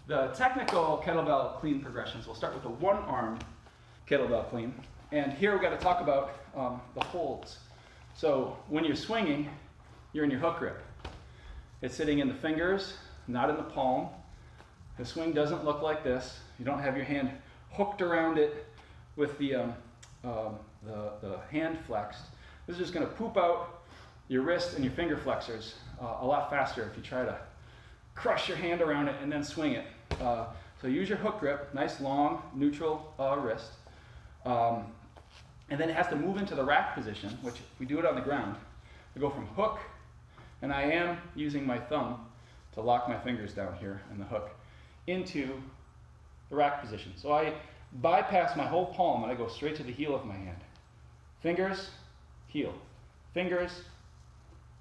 the technical kettlebell clean progressions, we'll start with the one-arm kettlebell clean. And here we've got to talk about the holds. So when you're swinging, you're in your hook grip. It's sitting in the fingers, not in the palm. The swing doesn't look like this. You don't have your hand hooked around it with the hand flexed. This is just going to poop out your wrist and your finger flexors a lot faster if you try to crush your hand around it and then swing it. So use your hook grip, nice long neutral wrist. And then it has to move into the rack position, which if we do it on the ground, we go from hook, and I am using my thumb to lock my fingers down here in the hook, into the rack position. So I bypass my whole palm and I go straight to the heel of my hand. Fingers, heel. Fingers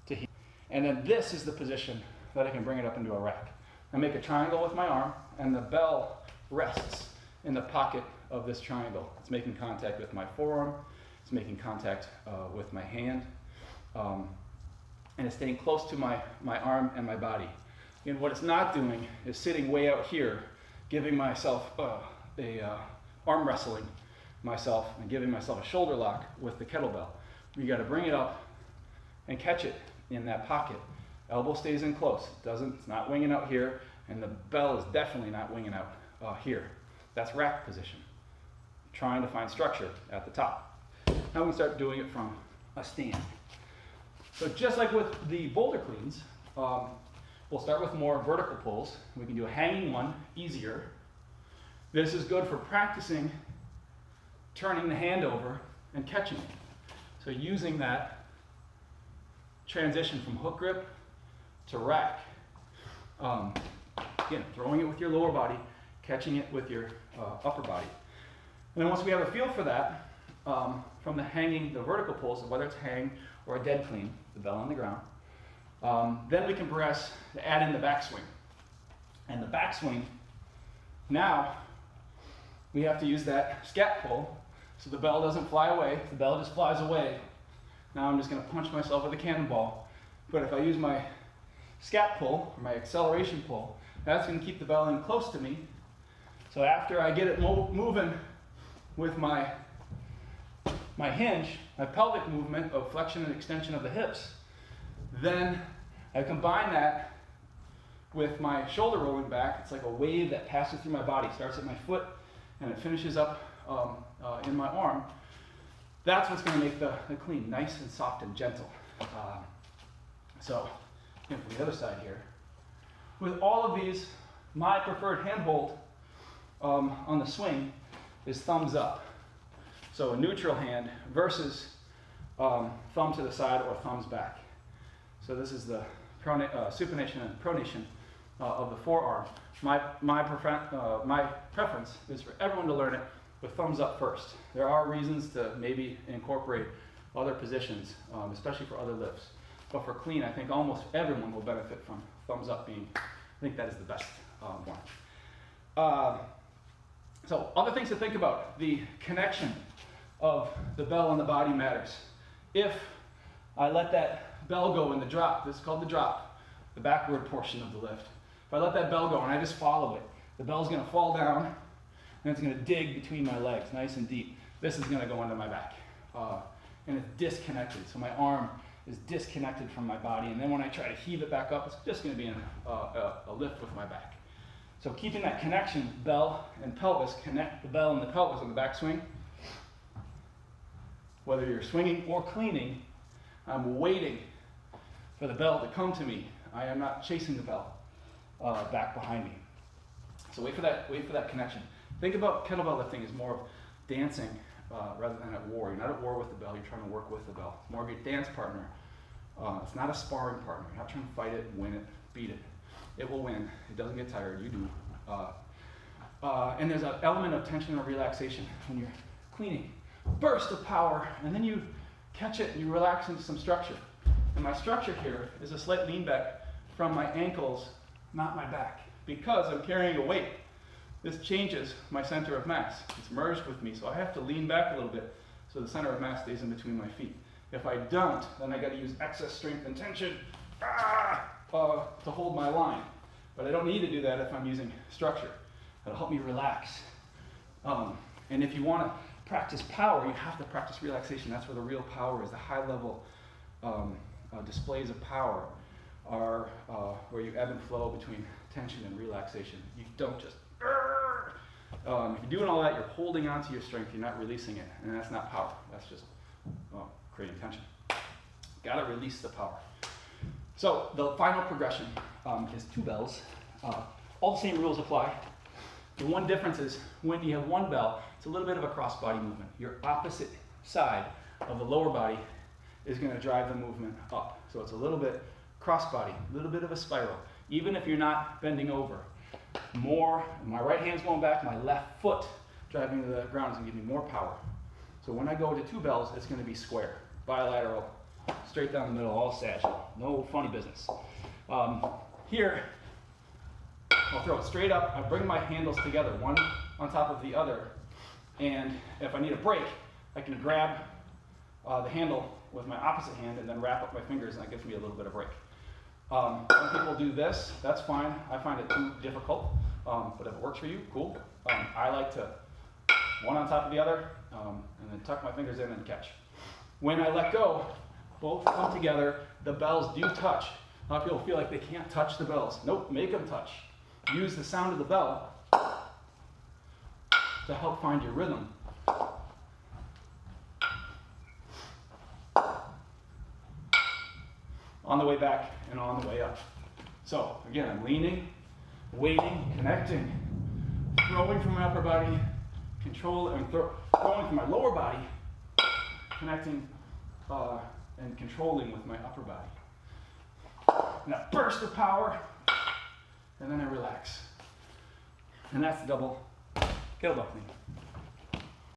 to heel. And then this is the position that I can bring it up into a rack. I make a triangle with my arm, and the bell rests in the pocket of this triangle. It's making contact with my forearm, it's making contact with my hand, and it's staying close to my arm and my body. And what it's not doing is sitting way out here, giving myself arm wrestling myself and giving myself a shoulder lock with the kettlebell. You got to bring it up and catch it in that pocket. Elbow stays in close. It's not winging out here, and the bell is definitely not winging out here. That's rack position. Trying to find structure at the top. Now we can start doing it from a stand. So just like with the boulder cleans, we'll start with more vertical pulls. We can do a hanging one, easier. This is good for practicing turning the hand over and catching it. So using that transition from hook grip to rack. Again, throwing it with your lower body, catching it with your upper body. And then once we have a feel for that, from the vertical pulls, whether it's hang or a dead clean, the bell on the ground, then we can progress to add in the backswing. And the backswing, now we have to use that scat pull so the bell doesn't fly away. The bell just flies away. Now I'm just going to punch myself with a cannonball. But if I use my scat pull, or my acceleration pull, that's going to keep the bell in close to me. So after I get it moving with my hinge, my pelvic movement of flexion and extension of the hips, then I combine that with my shoulder rolling back. It's like a wave that passes through my body, starts at my foot and it finishes up in my arm. That's what's going to make the clean nice and soft and gentle. So from the other side here, with all of these, my preferred handhold on the swing is thumbs up. So a neutral hand versus thumb to the side or thumbs back. So this is the supination and pronation of the forearm. My preference is for everyone to learn it with thumbs up first. There are reasons to maybe incorporate other positions, especially for other lifts. But for clean, I think almost everyone will benefit from thumbs up being, I think that is the best one. So other things to think about, the connection of the bell and the body matters. If I let that bell go in the drop, this is called the drop, the backward portion of the lift. If I let that bell go and I just follow it, the bell's going to fall down and it's going to dig between my legs nice and deep. This is going to go into my back. And it's disconnected, so my arm is disconnected from my body, and then when I try to heave it back up, it's just going to be a lift with my back. So keeping that connection, bell and pelvis, connect the bell and the pelvis on the backswing. Whether you're swinging or cleaning, I'm waiting for the bell to come to me. I am not chasing the bell back behind me. So wait for that connection. Think about kettlebell lifting as more of dancing rather than at war. You're not at war with the bell, you're trying to work with the bell. It's more of your dance partner. It's not a sparring partner. You're not trying to fight it, win it, beat it. It will win. It doesn't get tired. You do. And there's an element of tension or relaxation when you're cleaning. Burst of power, and then you catch it and you relax into some structure. And my structure here is a slight lean back from my ankles, not my back, because I'm carrying a weight. This changes my center of mass. It's merged with me, so I have to lean back a little bit so the center of mass stays in between my feet. If I don't, then I got to use excess strength and tension to hold my line. But I don't need to do that if I'm using structure. It'll help me relax. And if you want to practice power, you have to practice relaxation. That's where the real power is. The high level displays of power are where you ebb and flow between tension and relaxation. You don't just, if you're doing all that, you're holding on to your strength, you're not releasing it. And that's not power, that's just creating tension. Gotta release the power. So the final progression is 2 bells. All the same rules apply. The one difference is when you have 1 bell, it's a little bit of a cross-body movement. Your opposite side of the lower body is going to drive the movement up. So it's a little bit cross-body, a little bit of a spiral. Even if you're not bending over, more, my right hand's going back, my left foot driving to the ground is going to give me more power. So when I go to 2 bells, it's going to be square, bilateral, straight down the middle, all sagittal. No funny business. Here, I'll throw it straight up. I bring my handles together, one on top of the other. And if I need a break, I can grab the handle with my opposite hand and then wrap up my fingers, and that gives me a little bit of break. Some people do this, that's fine. I find it too difficult, but if it works for you, cool. I like to one on top of the other, and then tuck my fingers in and catch. When I let go, both come together, the bells do touch. A lot of people feel like they can't touch the bells. Nope, make them touch. Use the sound of the bell to help find your rhythm. On the way back and on the way up. So again, I'm leaning, waiting, connecting, throwing from my upper body, throwing from my lower body, connecting and controlling with my upper body. And a burst of power, and then I relax. And that's the double kettlebell clean.